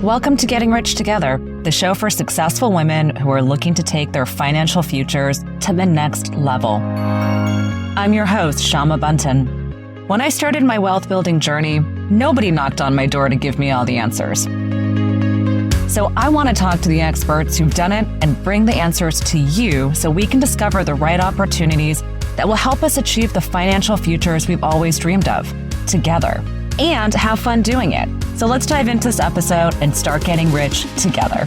Welcome to Getting Rich Together, the show for successful women who are looking to take their financial futures to the next level. I'm your host, Shama Bunton. When I started my wealth building journey, nobody knocked on my door to give me all the answers. So I want to talk to the experts who've done it and bring the answers to you so we can discover the right opportunities that will help us achieve the financial futures we've always dreamed of, together, and have fun doing it. So let's dive into this episode and start getting rich together.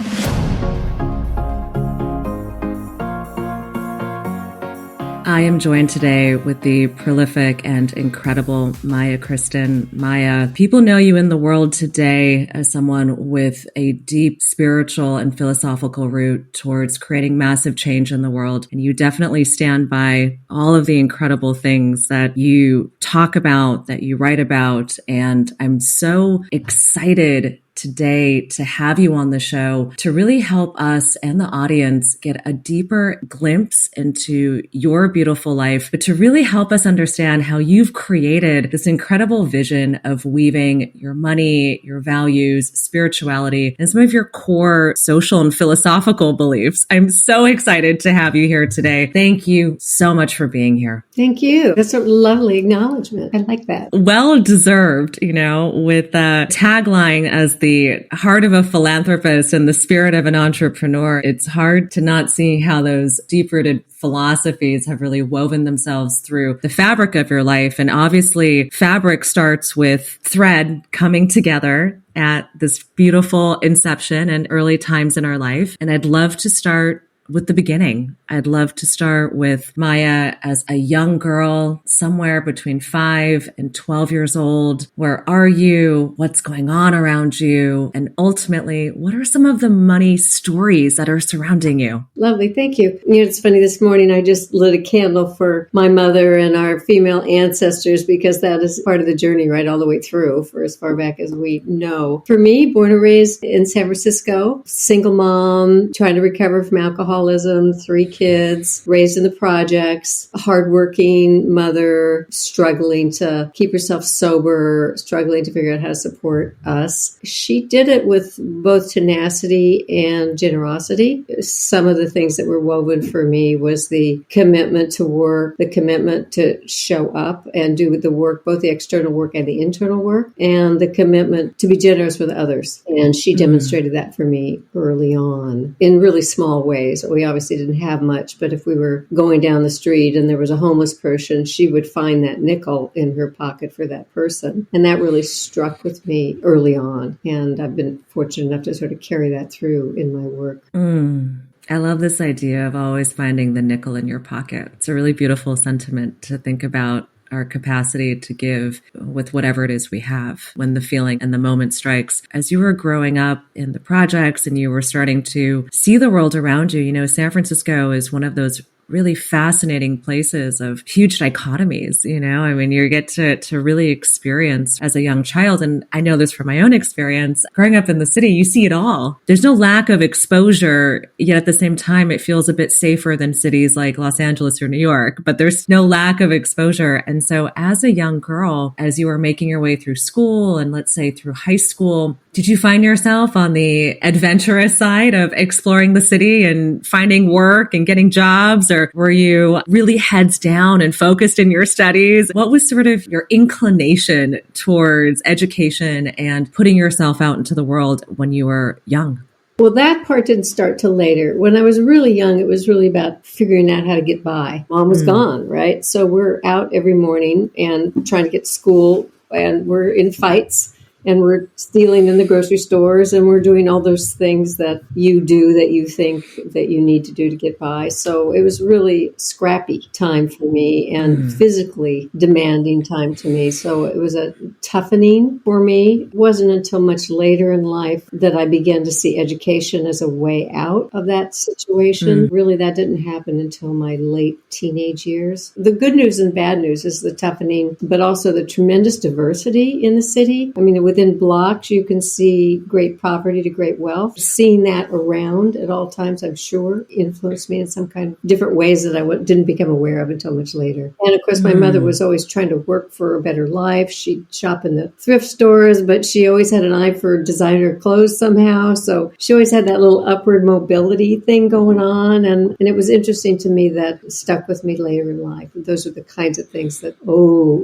I am joined today with the prolific and incredible Maja Kristin. Maja, people know you in the world today as someone with a deep spiritual and philosophical root towards creating massive change in the world. And you definitely stand by all of the incredible things that you talk about, that you write about. And I'm so excited today to have you on the show to really help us and the audience get a deeper glimpse into your beautiful life, but to really help us understand how you've created this incredible vision of weaving your money, your values, spirituality, and some of your core social and philosophical beliefs. I'm so excited to have you here today. Thank you so much for being here. Thank you. That's a lovely acknowledgement. I like that. Well deserved, with the tagline as the heart of a philanthropist and the spirit of an entrepreneur. It's hard to not see how those deep-rooted philosophies have really woven themselves through the fabric of your life. And obviously, fabric starts with thread coming together at this beautiful inception and early times in our life. And I'd love to start with the beginning. I'd love to start with Maja as a young girl, somewhere between 5 and 12 years old. Where are you? What's going on around you? And ultimately, what are some of the money stories that are surrounding you? Lovely. Thank you. It's funny, this morning I just lit a candle for my mother and our female ancestors because that is part of the journey right all the way through for as far back as we know. For me, born and raised in San Francisco, single mom, trying to recover from alcoholism, 3 kids, raised in the projects, a hardworking mother, struggling to keep herself sober, struggling to figure out how to support us. She did it with both tenacity and generosity. Some of the things that were woven for me was the commitment to work, the commitment to show up and do the work, both the external work and the internal work, and the commitment to be generous with others. And she demonstrated that for me early on in really small ways. We obviously didn't have much, but if we were going down the street and there was a homeless person, she would find that nickel in her pocket for that person. And that really struck with me early on. And I've been fortunate enough to sort of carry that through in my work. I love this idea of always finding the nickel in your pocket. It's a really beautiful sentiment to think about our capacity to give with whatever it is we have when the feeling and the moment strikes. As you were growing up in the projects and you were starting to see the world around you, San Francisco is one of those really fascinating places of huge dichotomies, you get to really experience as a young child. And I know this from my own experience, growing up in the city, you see it all. There's no lack of exposure, yet at the same time, it feels a bit safer than cities like Los Angeles or New York, but there's no lack of exposure. And so as a young girl, as you were making your way through school and let's say through high school, did you find yourself on the adventurous side of exploring the city and finding work and getting jobs? Or were you really heads down and focused in your studies? What was sort of your inclination towards education and putting yourself out into the world when you were young? Well, that part didn't start till later. When I was really young, it was really about figuring out how to get by. Mom was gone, right? So we're out every morning and trying to get to school, and we're in fights. And we're stealing in the grocery stores, and we're doing all those things that you do that you think that you need to do to get by. So it was really scrappy time for me and physically demanding time to me. So it was a toughening for me. It wasn't until much later in life that I began to see education as a way out of that situation. Really, that didn't happen until my late teenage years. The good news and bad news is the toughening, but also the tremendous diversity in the city. I mean, within blocks, you can see great poverty to great wealth. Seeing that around at all times, I'm sure, influenced me in some kind of different ways that I didn't become aware of until much later. And of course, my mother was always trying to work for a better life. She'd shop in the thrift stores, but she always had an eye for designer clothes somehow. So she always had that little upward mobility thing going on. And it was interesting to me that stuck with me later in life. Those are the kinds of things that,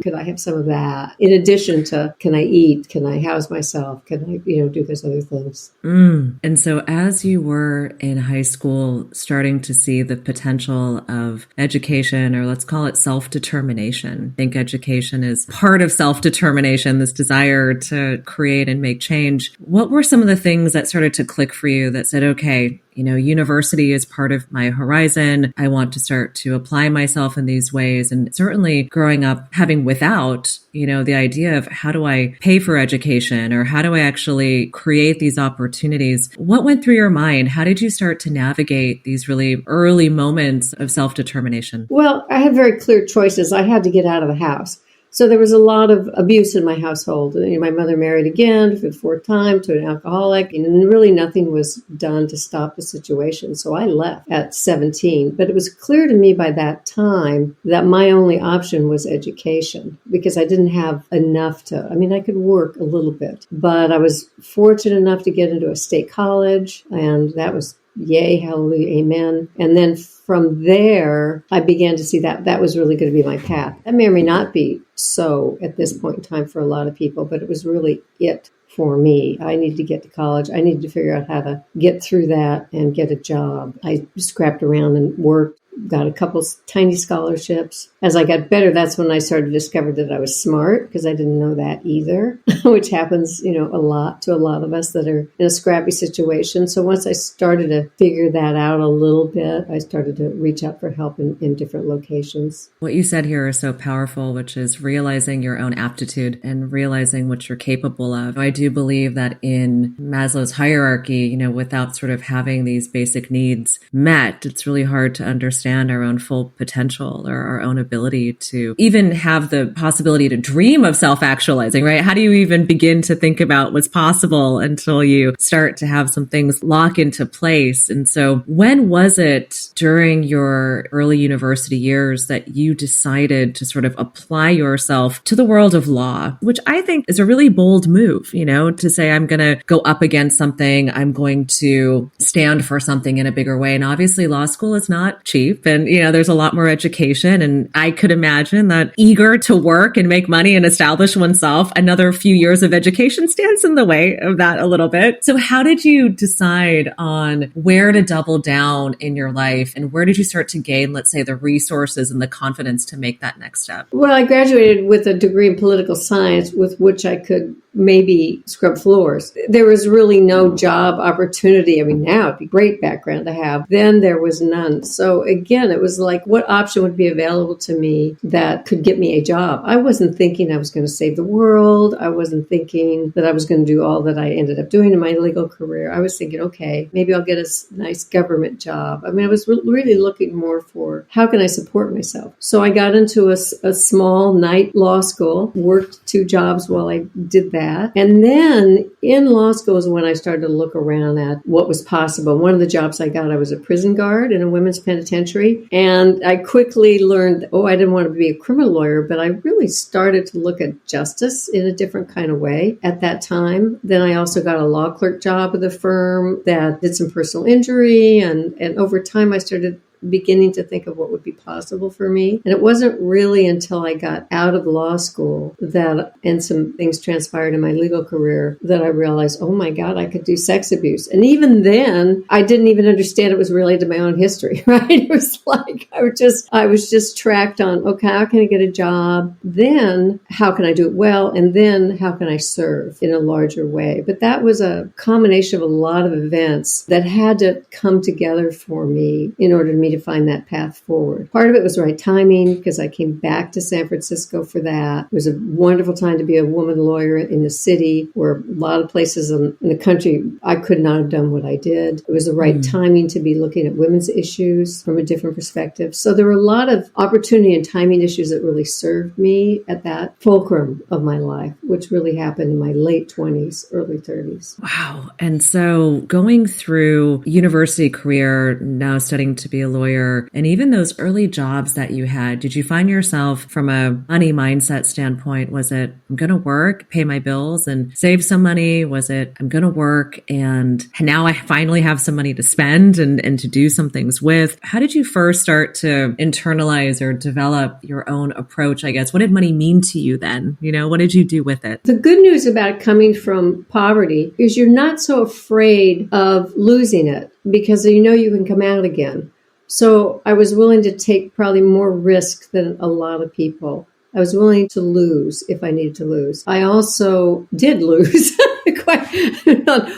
could I have some of that? In addition to, can I eat? Can I house myself? Can I, do those other things? And so as you were in high school, starting to see the potential of education, or let's call it self-determination. I think education is part of self-determination, this desire to create and make change. What were some of the things that started to click for you that said, okay, university is part of my horizon. I want to start to apply myself in these ways. And certainly growing up, having without, the idea of how do I pay for education or how do I actually create these opportunities? What went through your mind? How did you start to navigate these really early moments of self-determination? Well, I had very clear choices. I had to get out of the house. So there was a lot of abuse in my household. My mother married again for the fourth time to an alcoholic, and really nothing was done to stop the situation. So I left at 17. But it was clear to me by that time that my only option was education because I didn't have enough I could work a little bit, but I was fortunate enough to get into a state college, and that was yay, hallelujah, amen. And then from there, I began to see that was really going to be my path. That may or may not be so at this point in time for a lot of people, but it was really it for me. I needed to get to college. I needed to figure out how to get through that and get a job. I scrapped around and worked, got a couple tiny scholarships. As I got better, that's when I started to discover that I was smart, because I didn't know that either, which happens, a lot to a lot of us that are in a scrappy situation. So once I started to figure that out a little bit, I started to reach out for help in different locations. What you said here is so powerful, which is realizing your own aptitude and realizing what you're capable of. I do believe that in Maslow's hierarchy, without sort of having these basic needs met, it's really hard to understand our own full potential or our own ability to even have the possibility to dream of self-actualizing, right? How do you even begin to think about what's possible until you start to have some things lock into place? And so when was it during your early university years that you decided to sort of apply yourself to the world of law, which I think is a really bold move, to say, I'm going to go up against something, I'm going to stand for something in a bigger way. And obviously law school is not cheap, and, there's a lot more education. And I could imagine that eager to work and make money and establish oneself, another few years of education stands in the way of that a little bit. So how did you decide on where to double down in your life, and where did you start to gain, let's say, the resources and the confidence to make that next step? Well, I graduated with a degree in political science with which I could maybe scrub floors. There was really no job opportunity. Now it'd be a great background to have. Then there was none. So again, it was like, what option would be available to me that could get me a job? I wasn't thinking I was going to save the world. I wasn't thinking that I was going to do all that I ended up doing in my legal career. I was thinking, okay, maybe I'll get a nice government job. I was really looking more for how can I support myself? So I got into a small night law school, worked 2 jobs while I did that. And then in law school is when I started to look around at what was possible. One of the jobs I got, I was a prison guard in a women's penitentiary. And I quickly learned, I didn't want to be a criminal lawyer, but I really started to look at justice in a different kind of way at that time. Then I also got a law clerk job with a firm that did some personal injury. And over time, I started beginning to think of what would be possible for me. And it wasn't really until I got out of law school and some things transpired in my legal career, that I realized, oh my God, I could do sex abuse. And even then, I didn't even understand it was related to my own history, right? It was like, I was just tracked on, okay, how can I get a job? Then how can I do it well? And then how can I serve in a larger way? But that was a combination of a lot of events that had to come together for me in order to me to find that path forward. Part of it was right timing because I came back to San Francisco for that. It was a wonderful time to be a woman lawyer in the city, where a lot of places in the country I could not have done what I did. It was the right timing to be looking at women's issues from a different perspective. So there were a lot of opportunity and timing issues that really served me at that fulcrum of my life, which really happened in my late 20s, early 30s. Wow. And so going through university career, now studying to be a lawyer, and even those early jobs that you had, did you find yourself from a money mindset standpoint? Was it, I'm going to work, pay my bills and save some money? Was it, I'm going to work and now I finally have some money to spend and to do some things with? How did you first start to internalize or develop your own approach, I guess? What did money mean to you then? What did you do with it? The good news about coming from poverty is you're not so afraid of losing it because you can come out again. So I was willing to take probably more risk than a lot of people. I was willing to lose if I needed to lose. I also did lose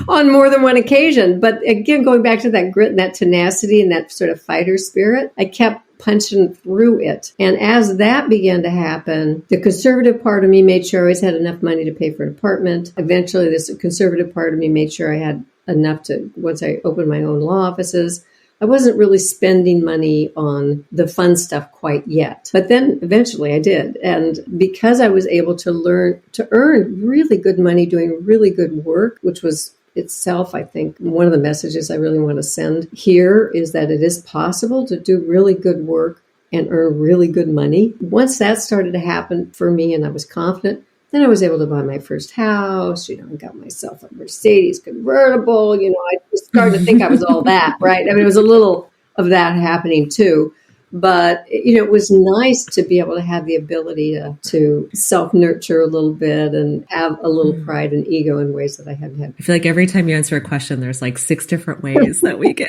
on more than one occasion. But again, going back to that grit and that tenacity and that sort of fighter spirit, I kept punching through it. And as that began to happen, the conservative part of me made sure I always had enough money to pay for an apartment. Eventually, this conservative part of me made sure I had enough to, once I opened my own law offices, I wasn't really spending money on the fun stuff quite yet. But then eventually I did. And because I was able to learn to earn really good money doing really good work, which was itself, I think, one of the messages I really want to send here is that it is possible to do really good work and earn really good money. Once that started to happen for me and I was confident, then I was able to buy my first house, and got myself a Mercedes convertible. I was starting to think I was all that, right? I mean, it was a little of that happening too. But, it was nice to be able to have the ability to self-nurture a little bit and have a little pride and ego in ways that I hadn't had. I feel like every time you answer a question, there's like 6 different ways that we can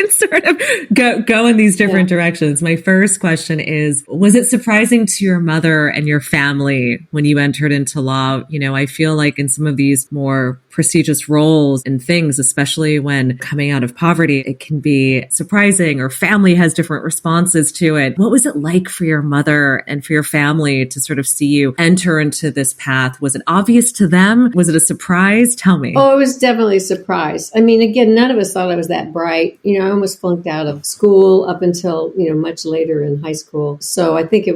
sort of go in these different directions. My first question is, was it surprising to your mother and your family when you entered into law? I feel like in some of these more prestigious roles and things, especially when coming out of poverty, it can be surprising or family has different responses to it. What was it like for your mother and for your family to sort of see you enter into this path? Was it obvious to them? Was it a surprise? Tell me. Oh, it was definitely a surprise. I mean, again, none of us thought I was that bright. I almost flunked out of school up until, much later in high school. So I think I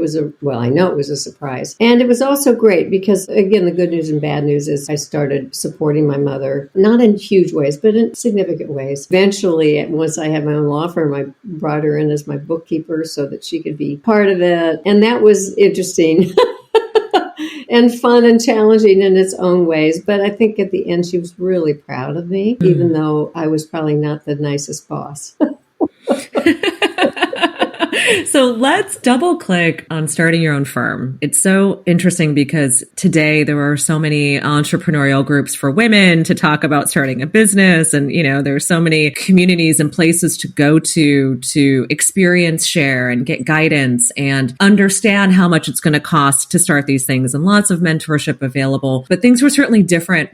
know it was a surprise. And it was also great because, again, the good news and bad news is I started supporting my mother, not in huge ways, but in significant ways. Eventually, once I had my own law firm, I brought her in as my bookkeeper so that she could be part of it. And that was interesting and fun and challenging in its own ways. But I think at the end, she was really proud of me, even though I was probably not the nicest boss. So let's double click on starting your own firm. It's so interesting because today there are so many entrepreneurial groups for women to talk about starting a business. And, there's so many communities and places to go to experience share and get guidance and understand how much it's going to cost to start these things, and lots of mentorship available. But things were certainly different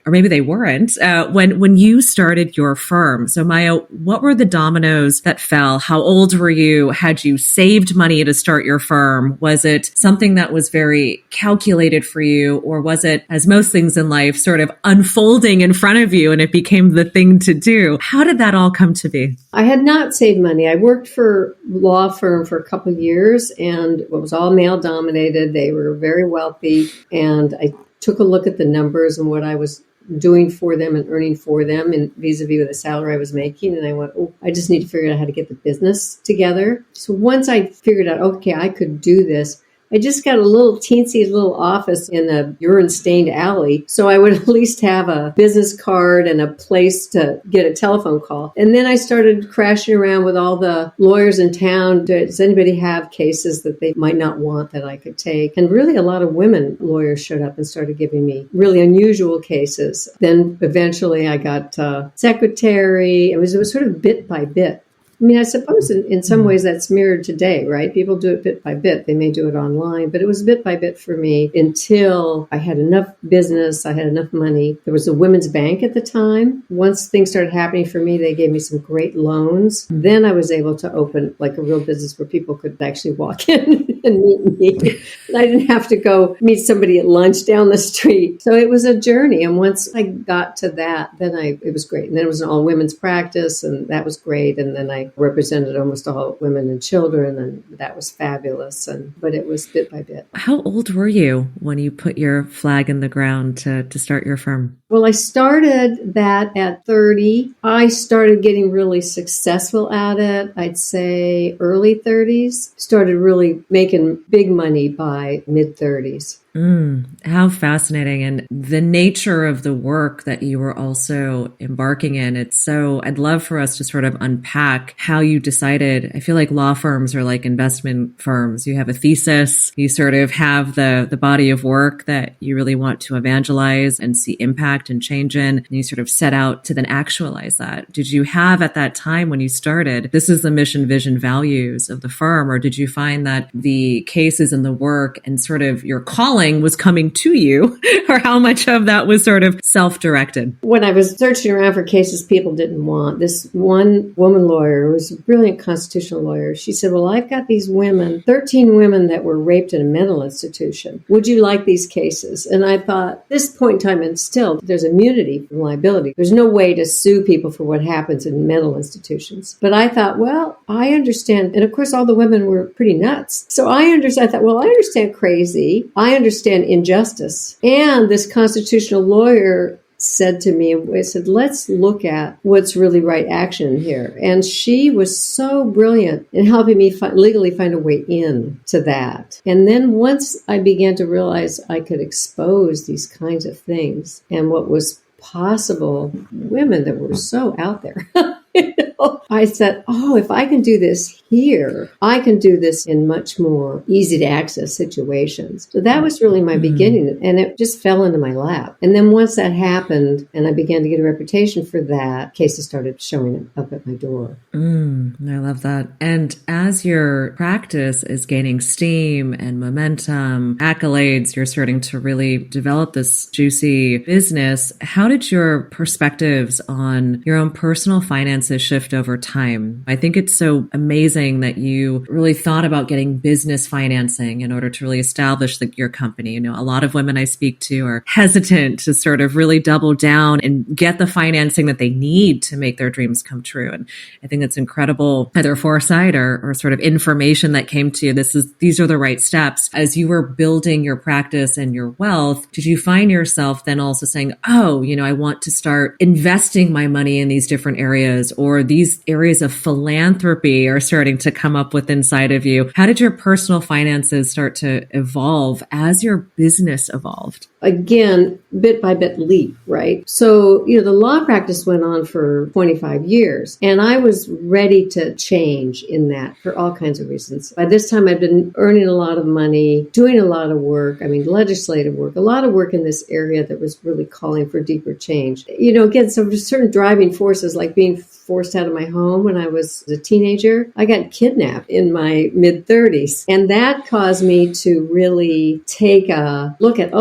or maybe they weren't, when you started your firm. So Maja, what were the dominoes that fell? How old were you? Had you saved money to start your firm? Was it something that was very calculated for you? Or was it, as most things in life, sort of unfolding in front of you and it became the thing to do? How did that all come to be? I had not saved money. I worked for a law firm for a couple of years and it was all male dominated. They were very wealthy. And I took a look at the numbers and what I was doing for them and earning for them and vis-a-vis the salary I was making. And I went, I just need to figure out how to get the business together. So once I figured out, okay, I could do this, I just got a little teensy little office in a urine-stained alley, so I would at least have a business card and a place to get a telephone call. And then I started crashing around with all the lawyers in town. Does anybody have cases that they might not want that I could take? And really a lot of women lawyers showed up and started giving me really unusual cases. Then eventually I got secretary. It was sort of bit by bit. I mean, I suppose in some ways that's mirrored today, right? People do it bit by bit. They may do it online, but it was bit by bit for me until I had enough business, I had enough money. There was a women's bank at the time. Once things started happening for me, they gave me some great loans. Then I was able to open like a real business where people could actually walk in and meet me. And I didn't have to go meet somebody at lunch down the street. So it was a journey. And once I got to that, then it was great. And then it was an all women's practice, and that was great. And then I represented almost all women and children, and that was fabulous. But it was bit by bit. How old were you when you put your flag in the ground to start your firm? Well, I started that at 30. I started getting really successful at it, I'd say early 30s. Started really making big money by mid 30s. How fascinating. And the nature of the work that you were also embarking in. I'd love for us to sort of unpack how you decided. I feel like law firms are like investment firms. You have a thesis, you sort of have the body of work that you really want to evangelize and see impact and change in, and you sort of set out to then actualize that. Did you have at that time when you started, this is the mission, vision, values of the firm, or did you find that the cases and the work and sort of your calling was coming to you, or how much of that was sort of self-directed? When I was searching around for cases people didn't want, this one woman lawyer, who was a brilliant constitutional lawyer, she said, well, I've got these women, 13 women that were raped in a mental institution. Would you like these cases? And I thought, this point in time, and still, there's immunity from liability. There's no way to sue people for what happens in mental institutions. But I thought, well, I understand. And of course, all the women were pretty nuts. So I thought, well, I understand crazy. I understand injustice. And this constitutional lawyer said to me, I said, let's look at what's really right action here. And she was so brilliant in helping me legally find a way in to that. And then once I began to realize I could expose these kinds of things and what was possible, women that were so out there. I said, if I can do this here, I can do this in much more easy to access situations. So that was really my beginning, and it just fell into my lap. And then once that happened and I began to get a reputation for that, cases started showing up at my door. I love that. And as your practice is gaining steam and momentum, accolades, you're starting to really develop this juicy business. How did your perspectives on your own personal finances shift over time? I think it's so amazing that you really thought about getting business financing in order to really establish your company. A lot of women I speak to are hesitant to sort of really double down and get the financing that they need to make their dreams come true. And I think it's incredible, either foresight or sort of information that came to you. These are the right steps. As you were building your practice and your wealth, did you find yourself then also saying, I want to start investing my money in these different areas, or these areas of philanthropy are starting to come up with inside of you? How did your personal finances start to evolve as your business evolved? Again, bit by bit leap, right? So, the law practice went on for 25 years, and I was ready to change in that for all kinds of reasons. By this time, I'd been earning a lot of money, doing a lot of work, legislative work, a lot of work in this area that was really calling for deeper change. Again, so there's certain driving forces like being forced out of my home when I was a teenager. I got kidnapped in my mid-30s, and that caused me to really take a look at,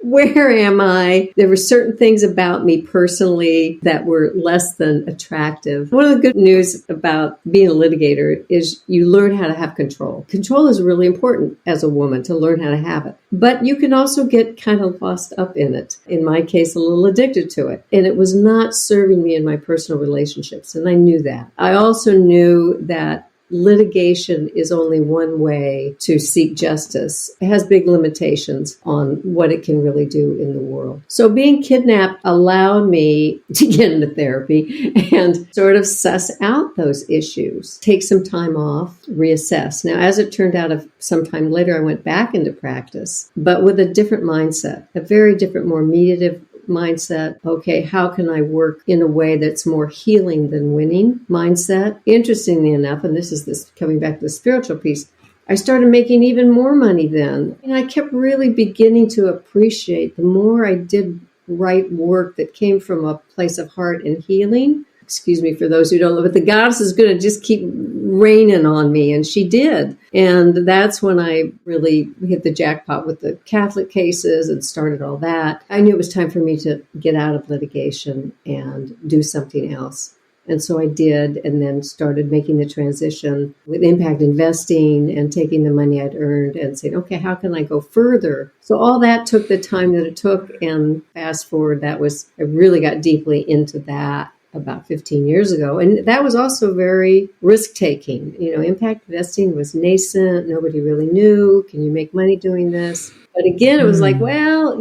where am I? There were certain things about me personally that were less than attractive. One of the good news about being a litigator is you learn how to have control. Control is really important as a woman, to learn how to have it. But you can also get kind of lost up in it. In my case, a little addicted to it. And it was not serving me in my personal relationships. And I knew that. I also knew that litigation is only one way to seek justice. It has big limitations on what it can really do in the world. So being kidnapped allowed me to get into therapy and sort of suss out those issues, take some time off, reassess. Now, as it turned out, some time later, I went back into practice, but with a different mindset, a very different, more mediative mindset. Okay, how can I work in a way that's more healing than winning mindset? Interestingly enough, and this is coming back to the spiritual piece, I started making even more money then. And I kept really beginning to appreciate the more I did right work that came from a place of heart and healing, excuse me for those who don't know, but the goddess is going to just keep raining on me. And she did. And that's when I really hit the jackpot with the Catholic cases and started all that. I knew it was time for me to get out of litigation and do something else. And so I did, and then started making the transition with impact investing and taking the money I'd earned and saying, okay, how can I go further? So all that took the time that it took. And fast forward, I really got deeply into that about 15 years ago. And that was also very risk-taking. Impact investing was nascent. Nobody really knew. Can you make money doing this? But again, it was like, well,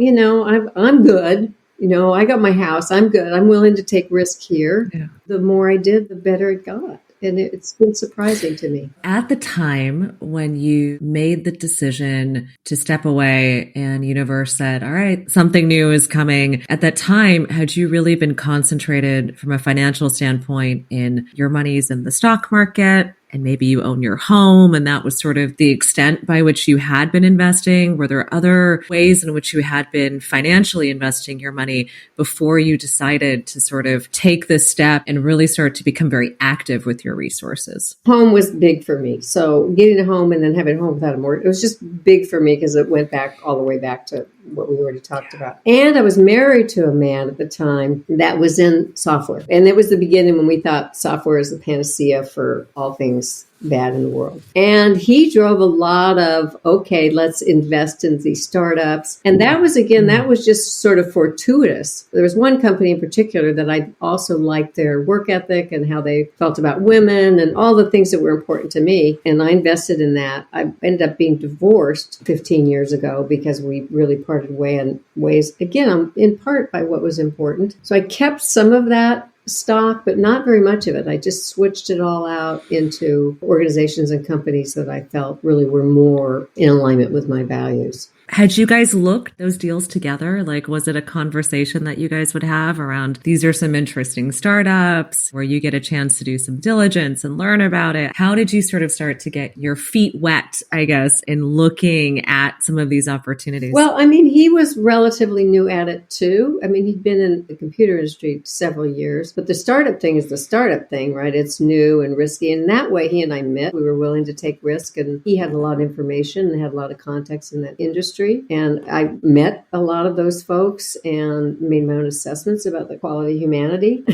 I'm good. I got my house. I'm good. I'm willing to take risk here. Yeah. The more I did, the better it got. And it's been surprising to me. At the time when you made the decision to step away and universe said, all right, something new is coming. At that time, had you really been concentrated from a financial standpoint in your monies in the stock market? And maybe you own your home, and that was sort of the extent by which you had been investing. Were there other ways in which you had been financially investing your money before you decided to sort of take this step and really start to become very active with your resources? Home was big for me. So getting a home and then having a home without a mortgage, it was just big for me because it went back all the way back to what we already talked about. And I was married to a man at the time that was in software. And it was the beginning when we thought software is the panacea for all things bad in the world. And he drove a lot of, okay, let's invest in these startups. And that was just sort of fortuitous. There was one company in particular that I also liked their work ethic and how they felt about women and all the things that were important to me. And I invested in that. I ended up being divorced 15 years ago because we really parted ways, again, in part by what was important. So I kept some of that stock, but not very much of it. I just switched it all out into organizations and companies that I felt really were more in alignment with my values. Had you guys looked those deals together? Like, was it a conversation that you guys would have around, these are some interesting startups where you get a chance to do some diligence and learn about it? How did you sort of start to get your feet wet, I guess, in looking at some of these opportunities? Well, he was relatively new at it too. He'd been in the computer industry several years, but the startup thing is the startup thing, right? It's new and risky. And that way he and I met. We were willing to take risk, and he had a lot of information and had a lot of context in that industry. And I met a lot of those folks and made my own assessments about the quality of humanity.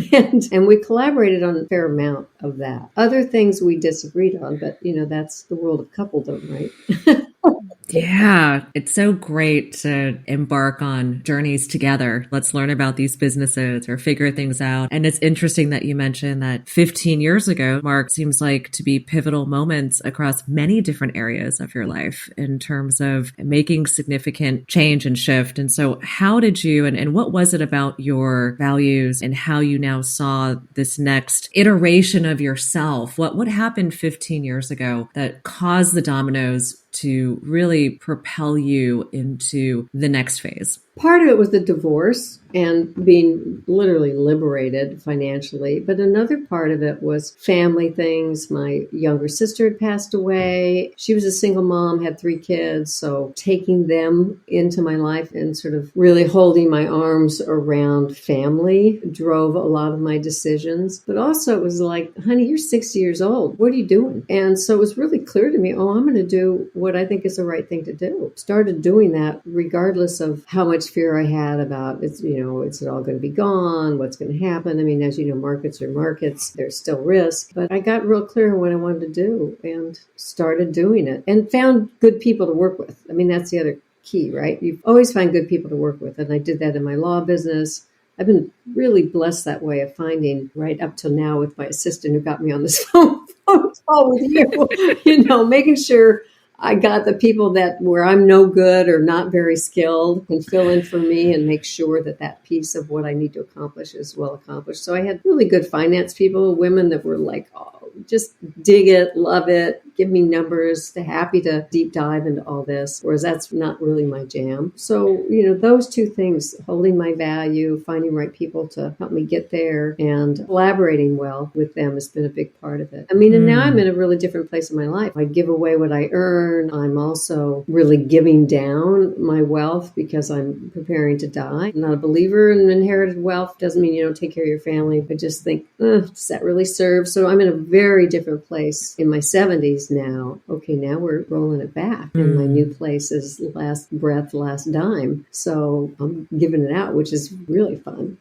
and we collaborated on a fair amount of that. Other things we disagreed on, but that's the world of coupledom, right? Yeah, it's so great to embark on journeys together. Let's learn about these businesses or figure things out. And it's interesting that you mentioned that 15 years ago, Mark, seems like to be pivotal moments across many different areas of your life in terms of making significant change and shift. And so how did you, and what was it about your values and how you now saw this next iteration of yourself? What happened 15 years ago that caused the dominoes to really propel you into the next phase? Part of it was the divorce and being literally liberated financially. But another part of it was family things. My younger sister had passed away. She was a single mom, had 3 kids. So taking them into my life and sort of really holding my arms around family drove a lot of my decisions. But also it was like, honey, you're 60 years old. What are you doing? And so it was really clear to me, I'm going to do what I think is the right thing to do. Started doing that regardless of how much fear I had about, is it all going to be gone? What's going to happen? As you know, markets are markets. There's still risk. But I got real clear on what I wanted to do and started doing it and found good people to work with. That's the other key, right? You always find good people to work with. And I did that in my law business. I've been really blessed that way of finding right up till now with my assistant who got me on this phone call with you, making sure I got the people that where I'm no good or not very skilled can fill in for me and make sure that that piece of what I need to accomplish is well accomplished. So I had really good finance people, women that were like, just dig it, love it, give me numbers. They're happy to deep dive into all this, whereas that's not really my jam. So, those two things, holding my value, finding right people to help me get there, and collaborating well with them has been a big part of it. I mean, and now I'm in a really different place in my life. I give away what I earn. I'm also really giving down my wealth because I'm preparing to die. I'm not a believer in inherited wealth. Doesn't mean you don't take care of your family. I just think, does that really serve? So I'm in a very different place in my 70s now. Okay, now we're rolling it back. And my new place is last breath, last dime. So I'm giving it out, which is really fun.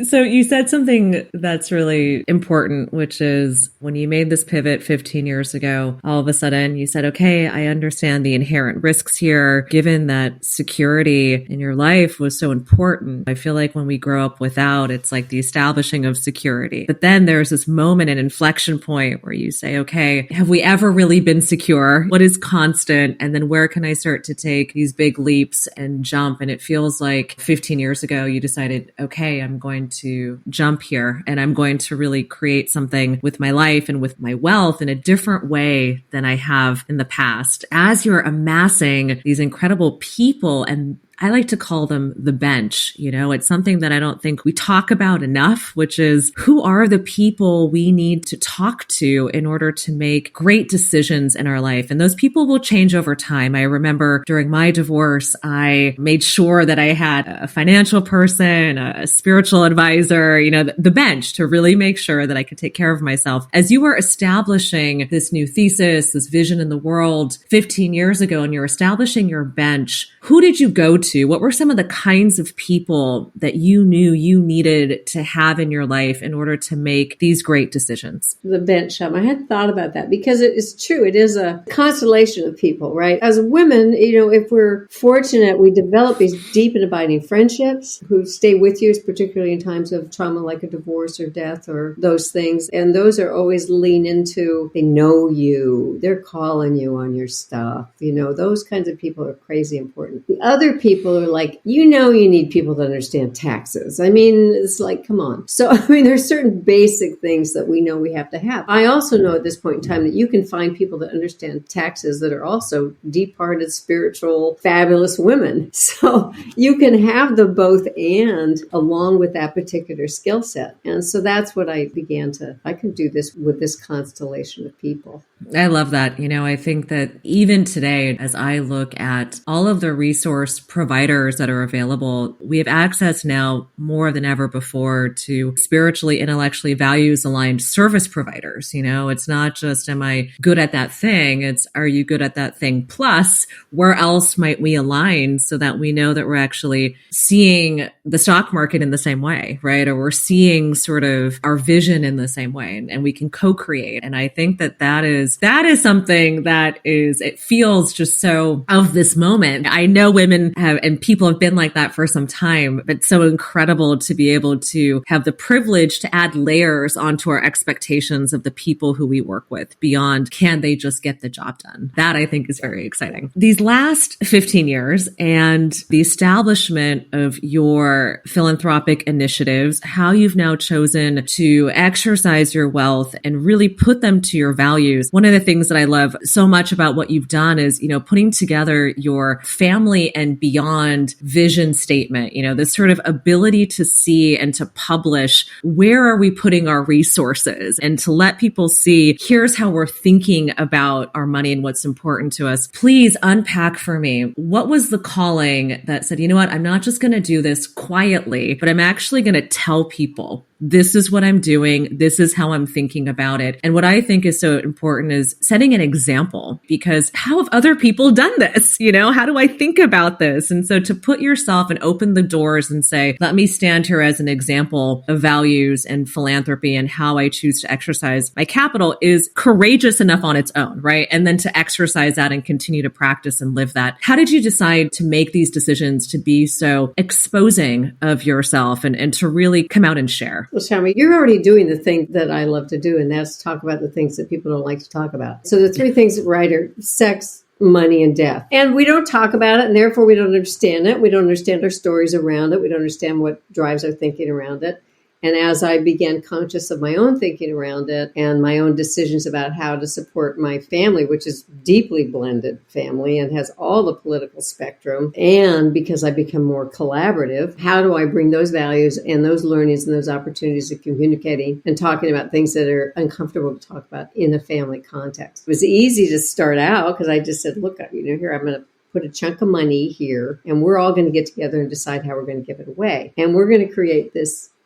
So you said something that's really important, which is when you made this pivot 15 years ago, all of a sudden you said, okay, I understand the inherent risks here, given that security in your life was so important. I feel like when we grow up without, it's like the establishing of security. But then there's this moment, an inflection point where you say, okay, have we ever really been secure? What is constant? And then where can I start to take these big leaps and jump? And it feels like 15 years ago, you decided, okay, I'm going to jump here and I'm going to really create something with my life and with my wealth in a different way than I have in the past. As you're amassing these incredible people, and I like to call them the bench. It's something that I don't think we talk about enough, which is who are the people we need to talk to in order to make great decisions in our life. And those people will change over time. I remember during my divorce, I made sure that I had a financial person, a spiritual advisor, the bench to really make sure that I could take care of myself. As you were establishing this new thesis, this vision in the world 15 years ago, and you're establishing your bench, who did you go to? What were some of the kinds of people that you knew you needed to have in your life in order to make these great decisions? The bench. I had thought about that because it is true. It is a constellation of people, right? As women, if we're fortunate, we develop these deep and abiding friendships who stay with you, particularly in times of trauma like a divorce or death or those things. And those are always lean into, they know you, they're calling you on your stuff. Those kinds of people are crazy important. The other people are like, you need people to understand taxes. I mean, it's like, come on. So, there's certain basic things that we know we have to have. I also know at this point in time that you can find people that understand taxes that are also deep-hearted, spiritual, fabulous women. So you can have the both and along with that particular skill set. And so that's what I could do this with this constellation of people. I love that. I think that even today, as I look at all of the resource providers that are available, we have access now more than ever before to spiritually, intellectually, values aligned service providers. It's not just, am I good at that thing? It's, are you good at that thing? Plus, where else might we align so that we know that we're actually seeing the stock market in the same way, right? Or we're seeing sort of our vision in the same way, and we can co-create. And I think that is something that it feels just so of this moment. I know women have, and people have been like that for some time, but so incredible to be able to have the privilege to add layers onto our expectations of the people who we work with beyond, can they just get the job done? That I think is very exciting. These last 15 years and the establishment of your philanthropic initiatives, how you've now chosen to exercise your wealth and really put them to your values. One of the things that I love so much about what you've done is, putting together your family and beyond vision statement, this sort of ability to see and to publish, where are we putting our resources, and to let people see, here's how we're thinking about our money and what's important to us. Please unpack for me, what was the calling that said, you know what, I'm not just going to do this quietly, but I'm actually going to tell people, this is what I'm doing. This is how I'm thinking about it. And what I think is so important is setting an example, because how have other people done this? How do I think about this? And so to put yourself and open the doors and say, let me stand here as an example of values and philanthropy and how I choose to exercise my capital is courageous enough on its own, right? And then to exercise that and continue to practice and live that. How did you decide to make these decisions to be so exposing of yourself and to really come out and share? Well, Shami, you're already doing the thing that I love to do, and that's talk about the things that people don't like to talk about. So the three things, right, are sex, money, and death. And we don't talk about it, and therefore we don't understand it. We don't understand our stories around it. We don't understand what drives our thinking around it. And as I began conscious of my own thinking around it and my own decisions about how to support my family, which is deeply blended family and has all the political spectrum, and because I become more collaborative, how do I bring those values and those learnings and those opportunities of communicating and talking about things that are uncomfortable to talk about in a family context? It was easy to start out because I just said, look, here, I'm going to put a chunk of money here, and we're all going to get together and decide how we're going to give it away. And we're going to create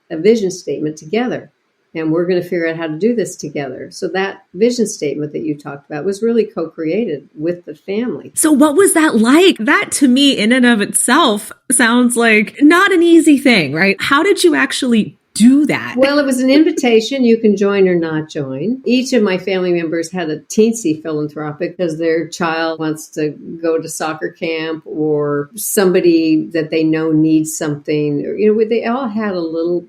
a vision statement together. And we're going to figure out how to do this together. So that vision statement that you talked about was really co-created with the family. So what was that like? That to me in and of itself sounds like not an easy thing, right? How did you actually do that? Well, it was an invitation. You can join or not join. Each of my family members had a teensy philanthropic because their child wants to go to soccer camp or somebody that they know needs something. They all had a little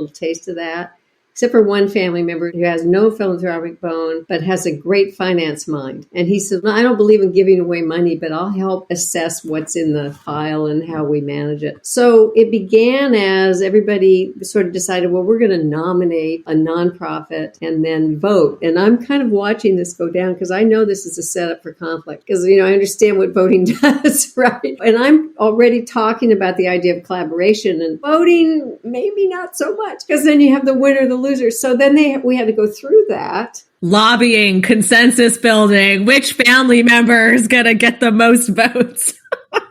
taste of that. Except for one family member who has no philanthropic bone, but has a great finance mind. And he said, I don't believe in giving away money, but I'll help assess what's in the file and how we manage it. So it began as everybody sort of decided, well, we're going to nominate a nonprofit and then vote. And I'm kind of watching this go down because I know this is a setup for conflict because, I understand what voting does, right? And I'm already talking about the idea of collaboration and voting, maybe not so much because then you have the winner, the loser. So then we had to go through that. Lobbying, consensus building, which family member is going to get the most votes?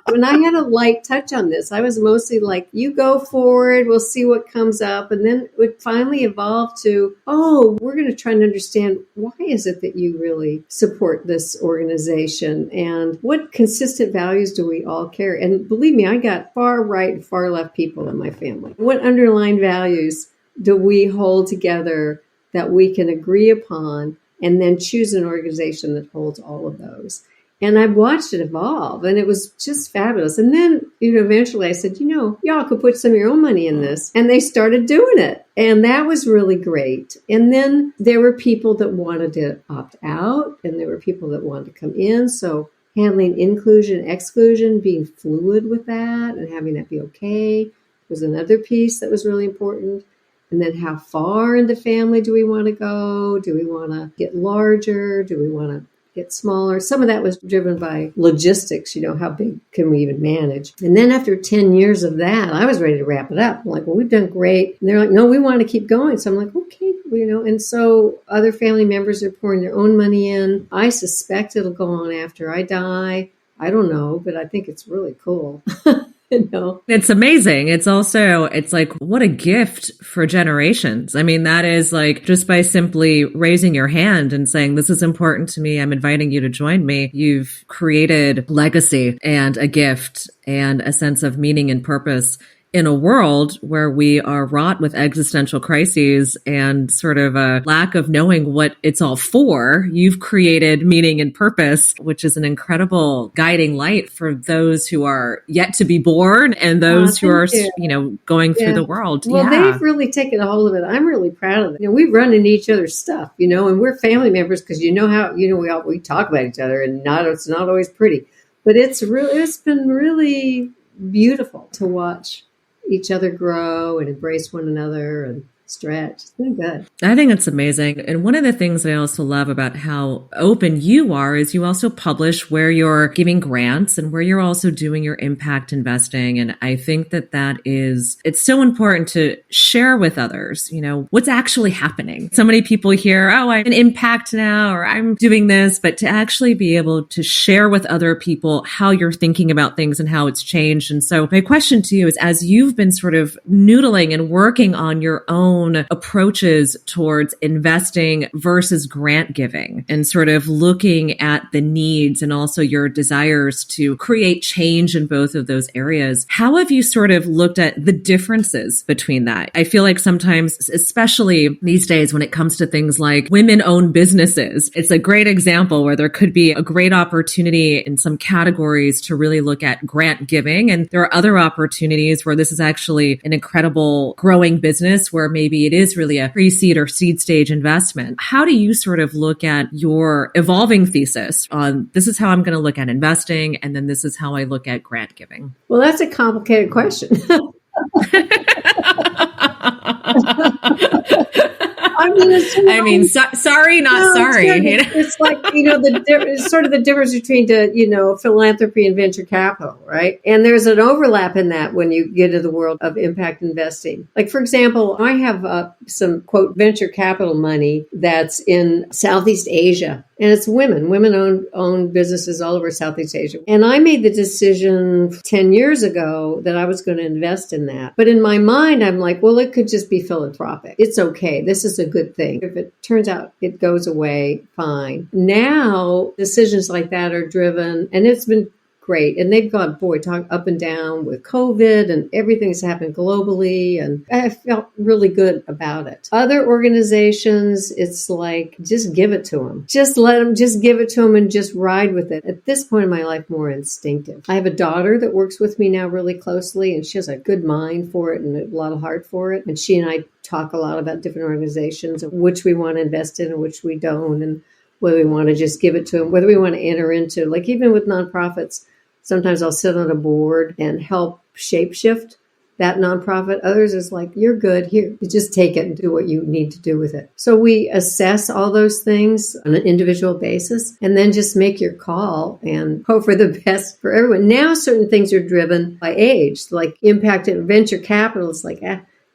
When I had a light touch on this, I was mostly like, you go forward, we'll see what comes up. And then it finally evolved to, we're going to try and understand why is it that you really support this organization and what consistent values do we all carry? And believe me, I got far right and far left people in my family. What underlying values do we hold together that we can agree upon and then choose an organization that holds all of those? And I watched it evolve and it was just fabulous. And then, eventually I said, y'all could put some of your own money in this. And they started doing it. And that was really great. And then there were people that wanted to opt out and there were people that wanted to come in. So handling inclusion, exclusion, being fluid with that and having that be okay was another piece that was really important. And then how far in the family do we want to go? Do we want to get larger? Do we want to get smaller? Some of that was driven by logistics, how big can we even manage? And then after 10 years of that, I was ready to wrap it up. I'm like, well, we've done great. And they're like, no, we want to keep going. So I'm like, okay, and so other family members are pouring their own money in. I suspect it'll go on after I die. I don't know, but I think it's really cool. It's amazing. It's like, what a gift for generations. I mean, that is like just by simply raising your hand and saying, this is important to me. I'm inviting you to join me. You've created legacy and a gift and a sense of meaning and purpose in a world where we are wrought with existential crises and sort of a lack of knowing what it's all for. You've created meaning and purpose, which is an incredible guiding light for those who are yet to be born and those who are, going through the world. Well, they've really taken a hold of it. I'm really proud of it. We run into each other's stuff, and we're family members because we talk about each other and it's not always pretty, but it's been really beautiful to watch each other grow and embrace one another and stretch. It's been good. I think it's amazing. And one of the things I also love about how open you are is you also publish where you're giving grants and where you're also doing your impact investing. And I think it's so important to share with others, what's actually happening. So many people hear, I'm an impact now, or I'm doing this, but to actually be able to share with other people how you're thinking about things and how it's changed. And so my question to you is, as you've been sort of noodling and working on your own approaches towards investing versus grant giving and sort of looking at the needs and also your desires to create change in both of those areas, how have you sort of looked at the differences between that? I feel like sometimes, especially these days when it comes to things like women-owned businesses, it's a great example where there could be a great opportunity in some categories to really look at grant giving. And there are other opportunities where this is actually an incredible growing business where maybe it is really a pre-seed or seed stage investment. How do you sort of look at your evolving thesis on this is how I'm going to look at investing, and then this is how I look at grant giving? Well, that's a complicated question. I mean, sorry, not no, sorry. it's like, it's sort of the difference between philanthropy and venture capital, right? And there's an overlap in that when you get into the world of impact investing. Like, for example, I have some, quote, venture capital money that's in Southeast Asia. And it's women. Women own businesses all over Southeast Asia. And I made the decision 10 years ago that I was going to invest in that. But in my mind, I'm like, well, it could just be philanthropic. It's okay. This is a good thing. If it turns out it goes away, fine. Now, decisions like that are driven, and it's been great. And they've gone, talk up and down with COVID and everything's happened globally. And I felt really good about it. Other organizations, it's like, just give it to them. Just let them, just give it to them and just ride with it. At this point in my life, more instinctive. I have a daughter that works with me now really closely, and she has a good mind for it and a lot of heart for it. And she and I talk a lot about different organizations, of which we want to invest in and which we don't, and whether we want to just give it to them, whether we want to enter into, like even with nonprofits, sometimes I'll sit on a board and help shapeshift that nonprofit. Others is like, you're good here. You just take it and do what you need to do with it. So we assess all those things on an individual basis and then just make your call and hope for the best for everyone. Now, certain things are driven by age, like impact and venture capital. It's like,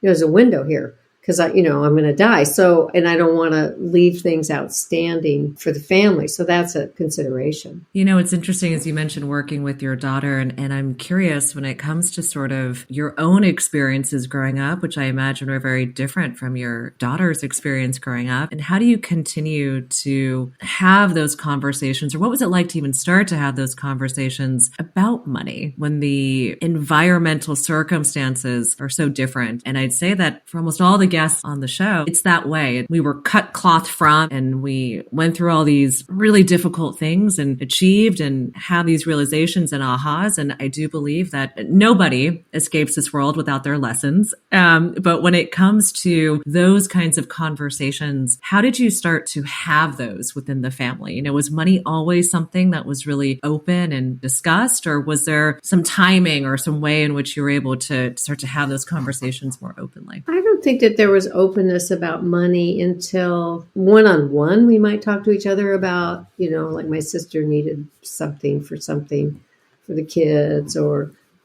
there's a window here. Because I'm going to die. So, and I don't want to leave things outstanding for the family. So that's a consideration. It's interesting, as you mentioned, working with your daughter. And I'm curious when it comes to sort of your own experiences growing up, which I imagine are very different from your daughter's experience growing up. And how do you continue to have those conversations? Or what was it like to even start to have those conversations about money when the environmental circumstances are so different? And I'd say that for almost all the guests on the show, it's that way. We were cut cloth from, and we went through all these really difficult things and achieved and had these realizations and ahas. And I do believe that nobody escapes this world without their lessons. But when it comes to those kinds of conversations, how did you start to have those within the family? Was money always something that was really open and discussed, or was there some timing or some way in which you were able to start to have those conversations more openly? I don't think that there was openness about money until one-on-one. We might talk to each other about, like my sister needed something for the kids,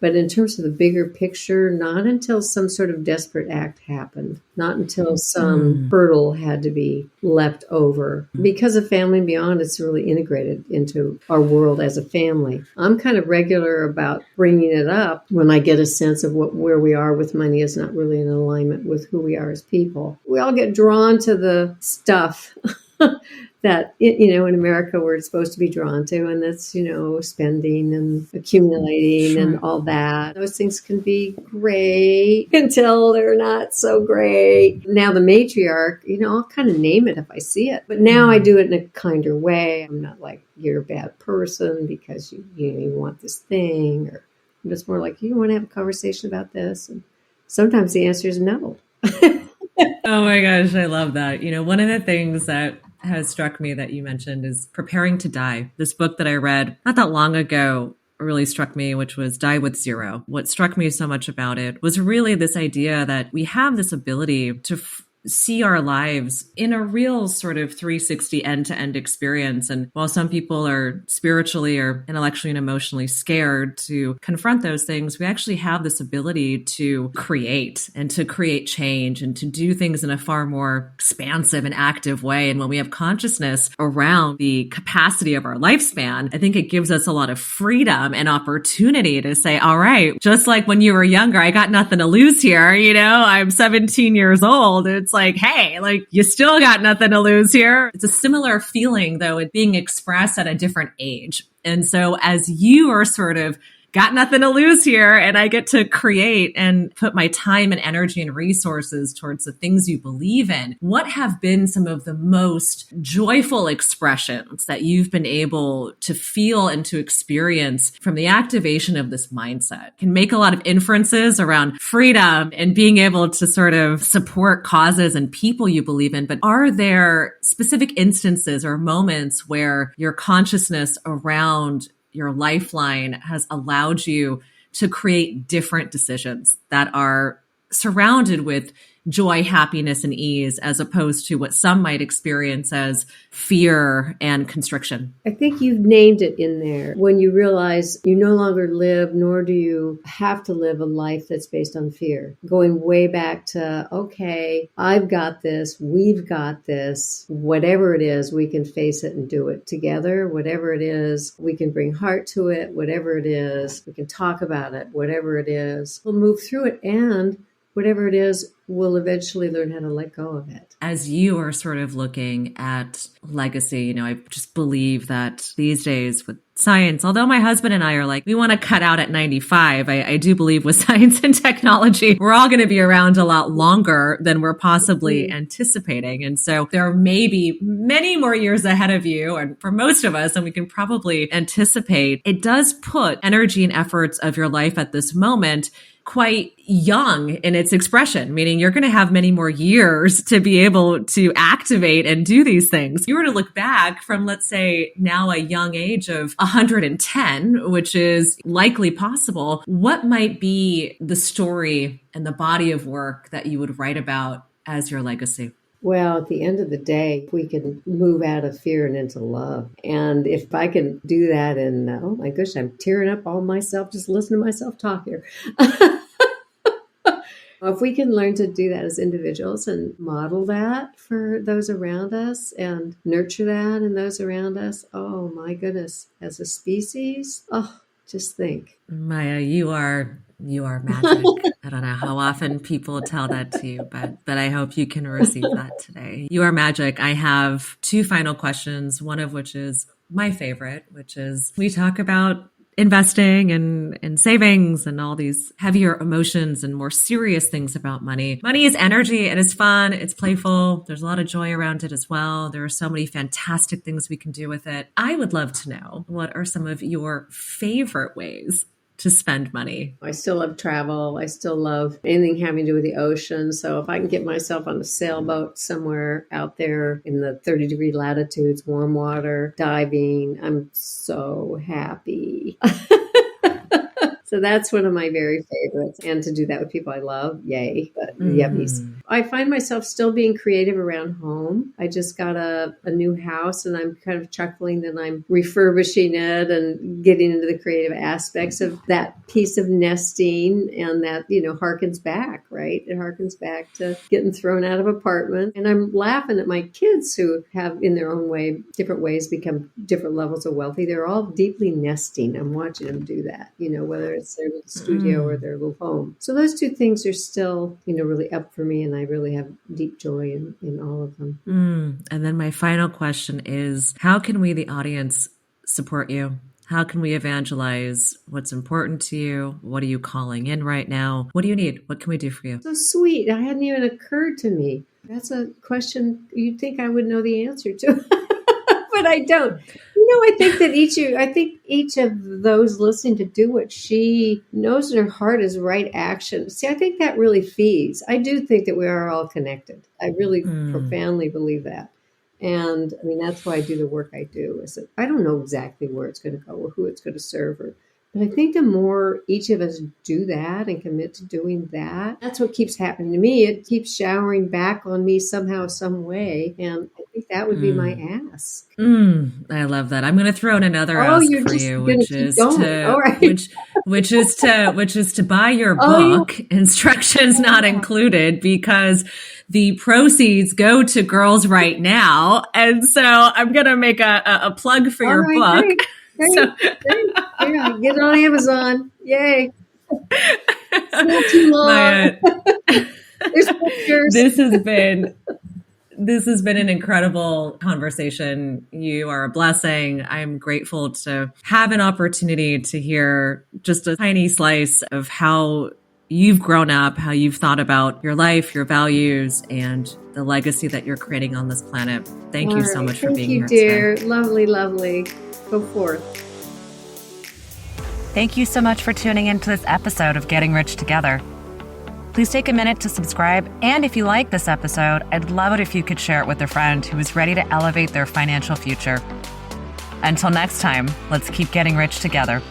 but in terms of the bigger picture, not until some sort of desperate act happened, not until some hurdle had to be leapt over. Because of Family and Beyond, it's really integrated into our world as a family. I'm kind of regular about bringing it up when I get a sense of where we are with money is not really in alignment with who we are as people. We all get drawn to the stuff that, in America we're supposed to be drawn to, and that's, spending and accumulating and all that. Those things can be great until they're not so great. Now the matriarch, I'll kind of name it if I see it, but now I do it in a kinder way. I'm not like, you're a bad person because you want this thing, or I'm just more like, you want to have a conversation about this? And sometimes the answer is no. Oh my gosh, I love that. One of the things that has struck me that you mentioned is Preparing to Die. This book that I read not that long ago really struck me, which was Die with Zero. What struck me so much about it was really this idea that we have this ability to see our lives in a real sort of 360 end-to-end experience. And while some people are spiritually or intellectually and emotionally scared to confront those things, we actually have this ability to create and to create change and to do things in a far more expansive and active way. And when we have consciousness around the capacity of our lifespan, I think it gives us a lot of freedom and opportunity to say, all right, just like when you were younger, I got nothing to lose here. I'm 17 years old. It's like, hey, you still got nothing to lose here. It's a similar feeling, though, it being expressed at a different age. And so as you are sort of got nothing to lose here, and I get to create and put my time and energy and resources towards the things you believe in, what have been some of the most joyful expressions that you've been able to feel and to experience from the activation of this mindset? Can make a lot of inferences around freedom and being able to sort of support causes and people you believe in, but are there specific instances or moments where your consciousness around your lifeline has allowed you to create different decisions that are surrounded with joy, happiness, and ease, as opposed to what some might experience as fear and constriction. I think you've named it in there. When you realize you no longer live, nor do you have to live a life that's based on fear. Going way back to, okay, I've got this, we've got this, whatever it is, we can face it and do it together. Whatever it is, we can bring heart to it. Whatever it is, we can talk about it. Whatever it is, we'll move through it. And whatever it is, we'll eventually learn how to let go of it. As you are sort of looking at legacy, I just believe that these days with science, although my husband and I are like, we want to cut out at 95, I do believe with science and technology, we're all going to be around a lot longer than we're possibly anticipating. And so there may be many more years ahead of you, and for most of us, and we can probably anticipate, it does put energy and efforts of your life at this moment quite young in its expression, meaning you're going to have many more years to be able to activate and do these things. If you were to look back from, let's say, now a young age of 110, which is likely possible, what might be the story and the body of work that you would write about as your legacy? Well, at the end of the day, we can move out of fear and into love. And if I can do that, and oh my gosh, I'm tearing up all myself, just listening to myself talk here. If we can learn to do that as individuals and model that for those around us and nurture that in those around us, oh my goodness, as a species, just think. Maja, you are magic. I don't know how often people tell that to you, but I hope you can receive that today. You are magic. I have two final questions, one of which is my favorite, which is we talk about investing and savings and all these heavier emotions and more serious things about money. Money is energy. It is fun. It's playful. There's a lot of joy around it as well. There are so many fantastic things we can do with it. I would love to know, what are some of your favorite ways to spend money? I still love travel. I still love anything having to do with the ocean. So if I can get myself on a sailboat somewhere out there in the 30-degree latitudes, warm water, diving, I'm so happy. So that's one of my very favorites. And to do that with people I love, yay. But yummies. I find myself still being creative around home. I just got a new house and I'm kind of chuckling that I'm refurbishing it and getting into the creative aspects of that piece of nesting. And that, harkens back, right? It harkens back to getting thrown out of apartment. And I'm laughing at my kids who have in their own way, different ways become different levels of wealthy. They're all deeply nesting. I'm watching them do that, whether it's their little studio or their little home. So those two things are still, really up for me. And I really have deep joy in all of them. And then my final question is, how can we, the audience, support you? How can we evangelize what's important to you? What are you calling in right now? What do you need? What can we do for you? So sweet. It hadn't even occurred to me. That's a question you'd think I would know the answer to, but I don't. I think that each of those listening to do what she knows in her heart is right action. See, I think that really feeds. I do think that we are all connected. I really profoundly believe that. And that's why I do the work I do. Is that I don't know exactly where it's going to go or who it's going to serve. But I think the more each of us do that and commit to doing that, that's what keeps happening to me. It keeps showering back on me somehow, some way. And I think that would be my ask. I love that. I'm going to throw in another ask for you, which is to buy your book, Instructions Not Included, because the proceeds go to Girls Right Now. And so I'm going to make a plug for your book. Great. Great. Yeah, get it on Amazon. Yay. It's not too long. There's pictures. This has been an incredible conversation. You are a blessing. I'm grateful to have an opportunity to hear just a tiny slice of how you've grown up, how you've thought about your life, your values, and the legacy that you're creating on this planet. Thank you so much for being here today. Thank you, dear. Lovely, lovely. Go forth. Thank you so much for tuning into this episode of Getting Rich Together. Please take a minute to subscribe. And if you like this episode, I'd love it if you could share it with a friend who is ready to elevate their financial future. Until next time, let's keep getting rich together.